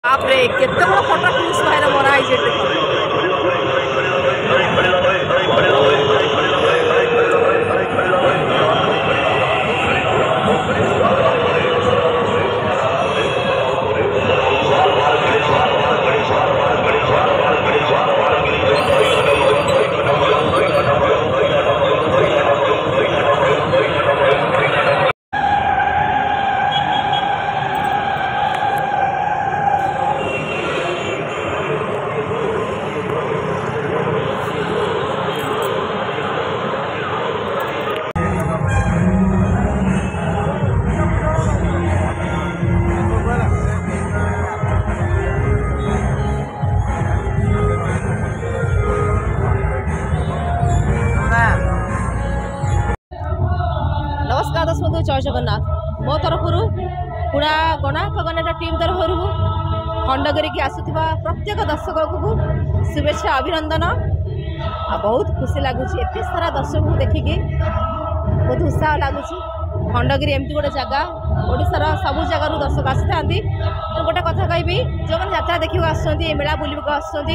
आपरे केते बड़ फोटो पुलिस भाई मरा है जे जय जगन्नाथ मो तरफ पूरा गणाक गणना टीम तरफ खंडगिरी की आसुवा प्रत्येक दर्शक को शुभेच्छा अभिनंदन बहुत खुशी लगुच एत सारा दर्शक को देखिकी बहुत उत्साह लगुच खंडगिरी एमती गोटे जगह ओडार सबू जगार दर्शक आसी था गोटे कथा कहबी जो मैंने यात्रा देखा आसुँच मेला बुलवाक आसुँच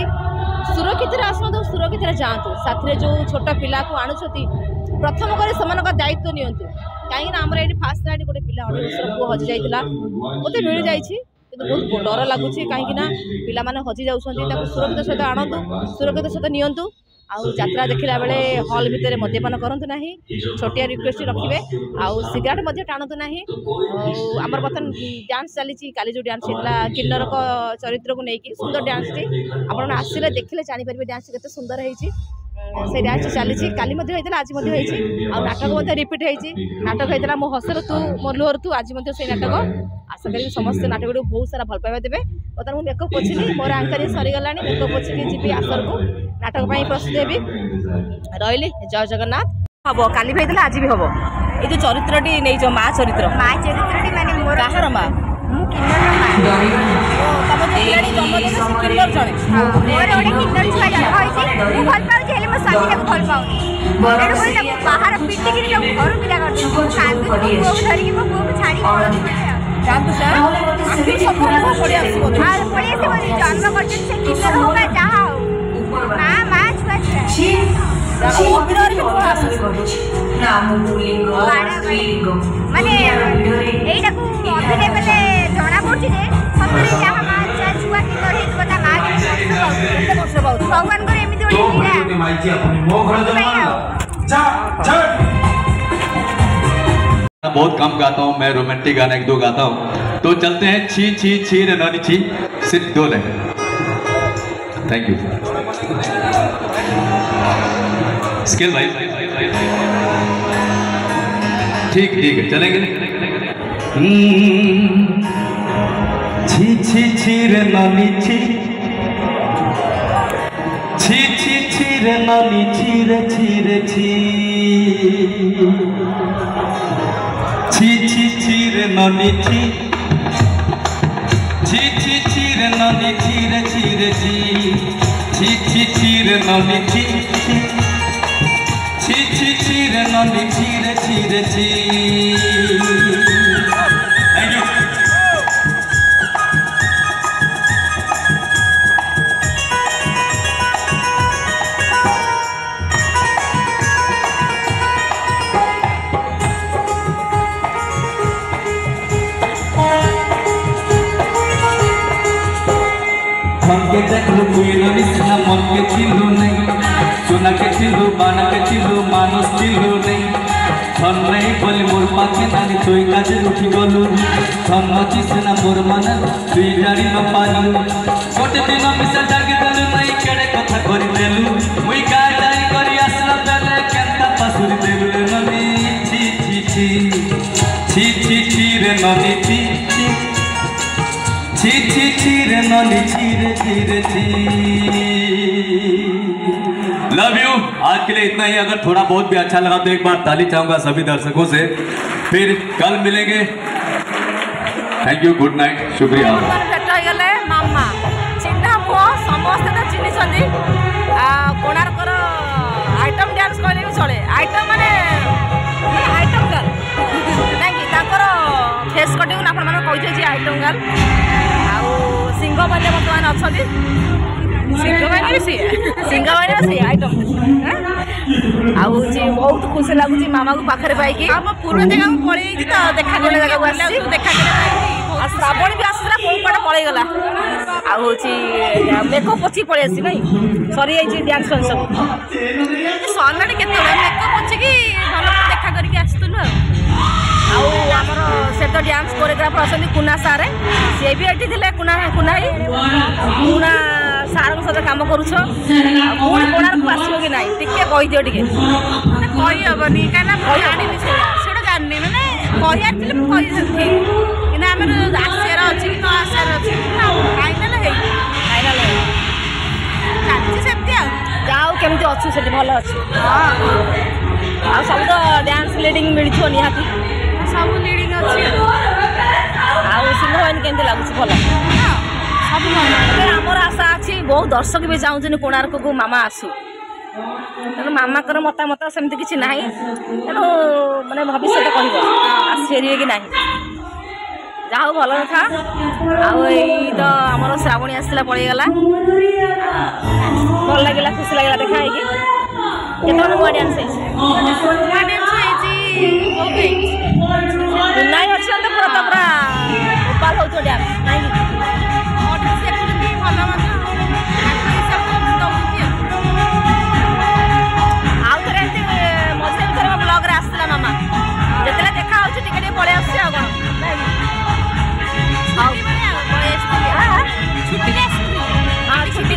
सुरक्षित आसतु सुरक्षित जातु साथी जो छोट पिला को आणुंट प्रथम कर दायित्व नियंतु कहीं आमर ये फास्ट नाइट गोटे पिला 18 वर्षर पुओ हजि जाइला मत मिल जाइए बहुत डर लगुच कहीं पिला हजि जाऊँ सुरक्षित सहित आणतु सुरक्षित सहित नियंतु आउ यात्रा देखला बेले हॉल भितर मद्यपान करंतु नाही छोटिया रिक्वेस्ट रखिबे आउ सिगरेट मध्य टाणतु नाही आमर बर्तन डांस चली काली जो डांस होता किन्नर चरित्र को लेकिन सुंदर डांस टी आपण आसिले देखिले जानि परिबे डांस केते सुंदर हेछि से डांस चली काली आज नाटक रिपीट होती नाटक होता मो हसर तू मो लोहर तू आज से नाटक आशा करी समस्त नाटक गुड़ बहुत सारा भल पाइबा देवे बर्तमान मुझे मेकअप पोछिली मोर आंकरिंग सरीगला मेकअप पोछिकी जी आसर को नाटक प्रस्तुत हेबी रही जय जगन्नाथ हम काली भी होता आज भी हम ये जो चरित्रटी नहीं जो माँ चरित्र माने मोर काहर माँ बाहर पिटिक घर पिला माने अभिनय बेले जना पड़ी भगवान बहुत कम गाता हूँ मैं रोमांटिक गाना 1-2 गाता हूँ तो चलते हैं छी छी छी रे नानी छी सिर्फ 2 लाइन थैंक यू स्केल भाई ठीक है चलेंगे छी छी छी रे नानी छी छी छी छी रे नानी छी रे छी रे छी छी छी छी रे नानी छी छी छी छी रे नानी छी रे छी रे छी छी छी रे नानी छी छी छी छी रे नानी छी रे छी थैंक यू के देखलू कोई रविसना मन के चिल्लू नहीं सोना के चिल्लू बाना के चिल्लू मानुष चिल्लू नहीं धन नहीं बोली मोर पाखे नानी तोय काजे उठी गलू धन नची सेना मोर मन तुई जानी न पालू गोटे दिन मिसा जागी देलू नहीं केड़े कथा करि देलू मुई का जाई करी आसला बेले केंता पासुरी देलू ननी छी छी छी छी छी छी रे ननी छी छी छी छी रे नानी छी रे छी लव यू आज के लिए इतना ही अगर थोड़ा बहुत भी अच्छा लगा तो एक बार ताली चाहूंगा सभी दर्शकों से फिर कल मिलेंगे थैंक यू गुड नाइट शुक्रिया मामा चिन्ह पुओ समस्त तो चिन्ह कोणार्कर आइटम डांस कहले भी चले आइटम माने आइटम गर्ल फेस कटिंग आपण माने कहते आइटम गर्ल आउ सिंगर मैंने अच्छा सिंगाबाई से आइटम आउ बहुत खुशी लगुच मामा को पाखे पाई पूर्व जगह पड़े तो देखा जगह देखा श्रावण भी आसला कौ कौट पलैगला आउ मेकअप पची पड़े आसी ना सरी जाइए डांस फांस सब सरला के मेकअप पची कि भल देखा करके आसलु आमर से तो डांस कोरियोग्राफर अच्छा कुना सारे सी भी ये थे कुनाई कुना सार सहित कम करुछ कोणार्क आसो कि ना टे कहीदिव टे कहीहबनी कहीं जानी से जानी मैंने कही कि आम आसार अच्छी कि न आसार अच्छी फाइनाल फाइनाल चलती सेमती जाओ केमती अच्छु से भल अच्छे हाँ सब तो डांस लीडिंग मिलूँ निहाती सब लीडिंग अच्छी सिंह केमती लगुच भल आमर आशा अच्छी बहुत दर्शक भी चाहूँ कोणार्क को मामा आसू तेणु मामा मतामत सेमती किसी ना तेणु मैंने भविष्य कह आसफेरे कि ना जाओ भल था तो आमर श्रावणी आसला पलैगला भल लगे खुशी लगे देखा है केत नुआ डांस नाई अच्छी तो पूरा तो पूरा उपाल हो डांस नाई ब्लॉग आसला मामा जिते देखा टे पलि आस छुट्टी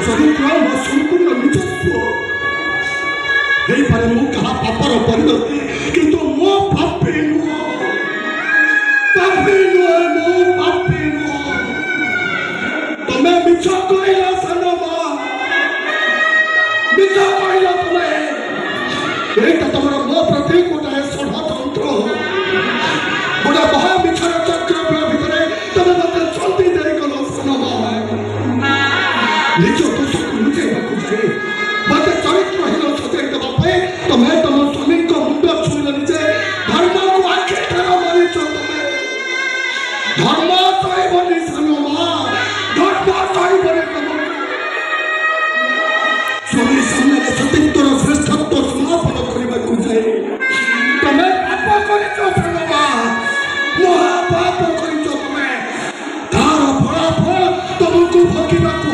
चरित्र मो संपूर्ण निजस्व मु कहा पापर परिवर्ती किंतु मो पापी नुह मो पापी नुह तुम्हें मिछ कहला सानबा मिछ कहला तुम्हें एटा तमर मो प्रति गोटे षड़यंत्र गोटे महा मिछर चक्र भितर तमे मत चलती देरी कल सानबा निज दोषको लुचाइବାକୁ जाए मत चरित्रहीन सजाई देवाई तुम्हें तुम स्वामी मुंड छुईलनि जे धर्म को आखि ठेर मारिच तुम्हें धर्म सहबनी सानमा धर्म सहबनी तुम स्वामी सामने सतीत्वर श्रेष्ठत्व समापन करने को जाए तुम्हें पाप करिच सानमा महापाप करिच तुम्हें तार फलाफल तुमको भोगिବାକୁ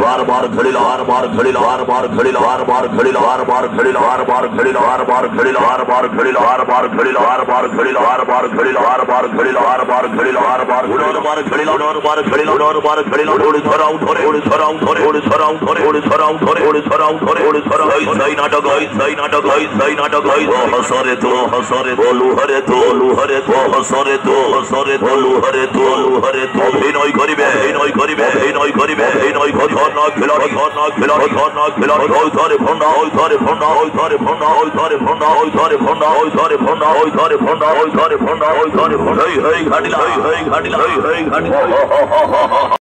बार बार खड़ी बार बार खड़ी बार बार खड़ी बार बार खड़ी बार बार खड़ी बार बार खड़ी बार बार खड़ी बार बार खड़ी बार बार खड़ी बार बार खड़ी बार बार खड़ी बार बार खड़ी बार बार खड़ी बार बार उड़ोर बार खड़ी उड़ोर बार खड़ी उड़ोर बार खड़ी उड़ी छराऊ धरे उड़ी छराऊ धरे उड़ी छराऊ धरे उड़ी छराऊ धरे उड़ी छराऊ धरे उड़ी छराऊ सही नाटक सही नाटक सही नाटक हसरे तो लुहरे तो हसरे तो लुहरे तो विनय करिबे विनय करिबे विनय करिबे विनय करि ना खिलाड़ी ना खिलाड़ी ना खिलाड़ी ओइ धरे फंडा ओइ धरे फंडा ओइ धरे फंडा ओइ धरे फंडा ओइ धरे फंडा ओइ धरे फंडा ओइ धरे फंडा ओइ धरे फंडा ओइ धरे फंडा हे घाटिला हे घाटिला हे घाटिला